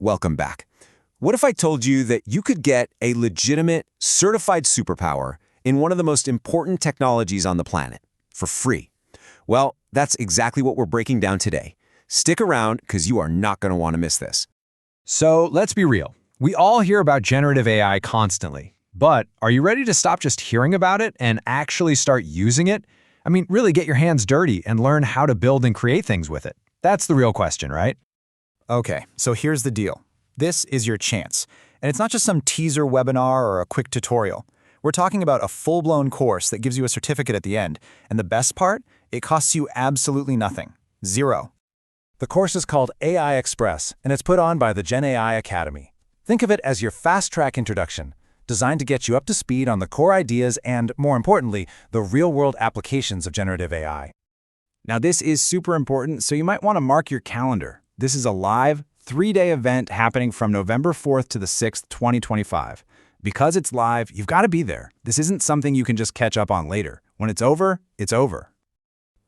welcome back. What if I told you that you could get a legitimate, certified superpower in one of the most important technologies on the planet for free? Well, that's exactly what we're breaking down today. Stick around because you are not going to want to miss this. So let's be real. We all hear about generative AI constantly, but are you ready to stop just hearing about it and actually start using it? I mean, really get your hands dirty and learn how to build and create things with it. That's the real question, right? Okay, so here's the deal. This is your chance. And it's not just some teaser webinar or a quick tutorial. We're talking about a full-blown course that gives you a certificate at the end. And the best part? It costs you absolutely nothing. Zero. The course is called AI Express, and it's put on by the GenAI Academy. Think of it as your fast-track introduction, designed to get you up to speed on the core ideas and, more importantly, the real-world applications of generative AI. Now, this is super important, so you might want to mark your calendar. This is a live, 3-day event happening from November 4th to the 6th, 2025. Because it's live, you've got to be there. This isn't something you can just catch up on later. When it's over, it's over.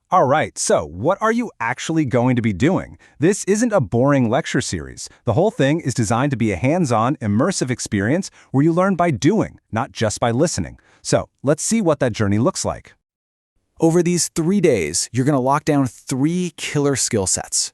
All right, so what are you actually going to be doing? This isn't a boring lecture series. The whole thing is designed to be a hands-on, immersive experience where you learn by doing, not just by listening. So let's see what that journey looks like. Over these 3 days, you're going to lock down 3 killer skill sets.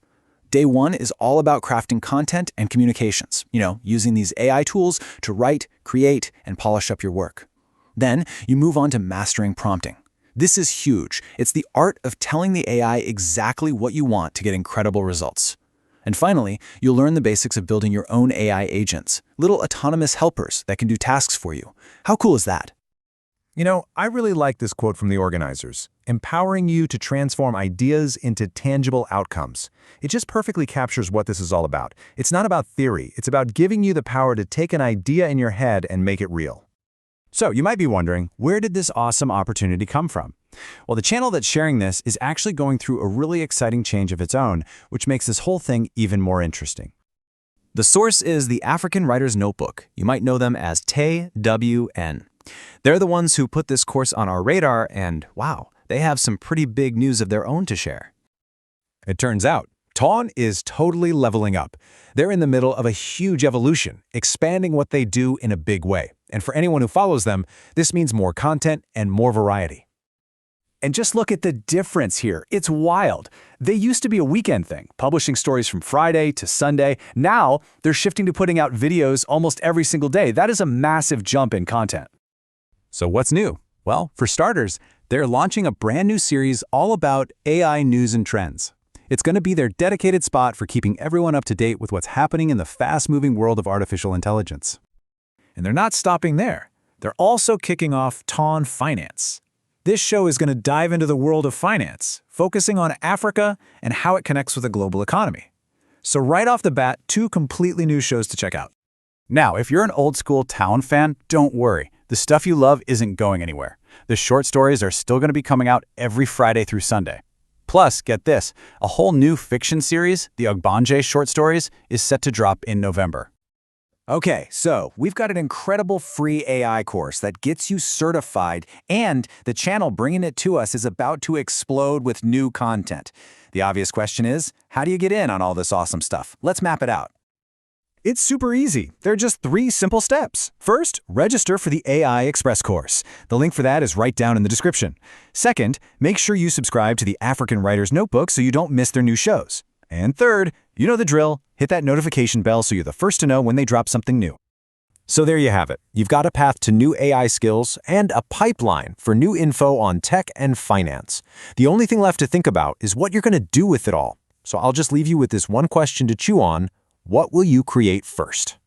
Day 1 is all about crafting content and communications, using these AI tools to write, create, and polish up your work. Then you move on to mastering prompting. This is huge. It's the art of telling the AI exactly what you want to get incredible results. And finally, you'll learn the basics of building your own AI agents, little autonomous helpers that can do tasks for you. How cool is that? I really like this quote from the organizers, empowering you to transform ideas into tangible outcomes. It just perfectly captures what this is all about. It's not about theory. It's about giving you the power to take an idea in your head and make it real. So you might be wondering, where did this awesome opportunity come from? Well, the channel that's sharing this is actually going through a really exciting change of its own, which makes this whole thing even more interesting. The source is the African Writer's Notebook. You might know them as TWN. They're the ones who put this course on our radar, and wow, they have some pretty big news of their own to share. It turns out, TWN is totally leveling up. They're in the middle of a huge evolution, expanding what they do in a big way. And for anyone who follows them, this means more content and more variety. And just look at the difference here. It's wild. They used to be a weekend thing, publishing stories from Friday to Sunday. Now, they're shifting to putting out videos almost every single day. That is a massive jump in content. So what's new? Well, for starters, they're launching a brand new series all about AI news and trends. It's going to be their dedicated spot for keeping everyone up to date with what's happening in the fast-moving world of artificial intelligence. And they're not stopping there. They're also kicking off TWN Finance. This show is going to dive into the world of finance, focusing on Africa and how it connects with the global economy. So right off the bat, 2 completely new shows to check out. Now, if you're an old-school TWN fan, don't worry. The stuff you love isn't going anywhere. The short stories are still going to be coming out every Friday through Sunday. Plus, get this, a whole new fiction series, the Ogbanje short stories, is set to drop in November. Okay, so we've got an incredible free AI course that gets you certified, and the channel bringing it to us is about to explode with new content. The obvious question is, how do you get in on all this awesome stuff? Let's map it out. It's super easy. There are just 3 simple steps. First, register for the AI Express course. The link for that is right down in the description. Second, make sure you subscribe to the African Writer's Notebook so you don't miss their new shows. And third, you know the drill, hit that notification bell so you're the first to know when they drop something new. So there you have it. You've got a path to new AI skills and a pipeline for new info on tech and finance. The only thing left to think about is what you're going to do with it all. So I'll just leave you with this one question to chew on. What will you create first?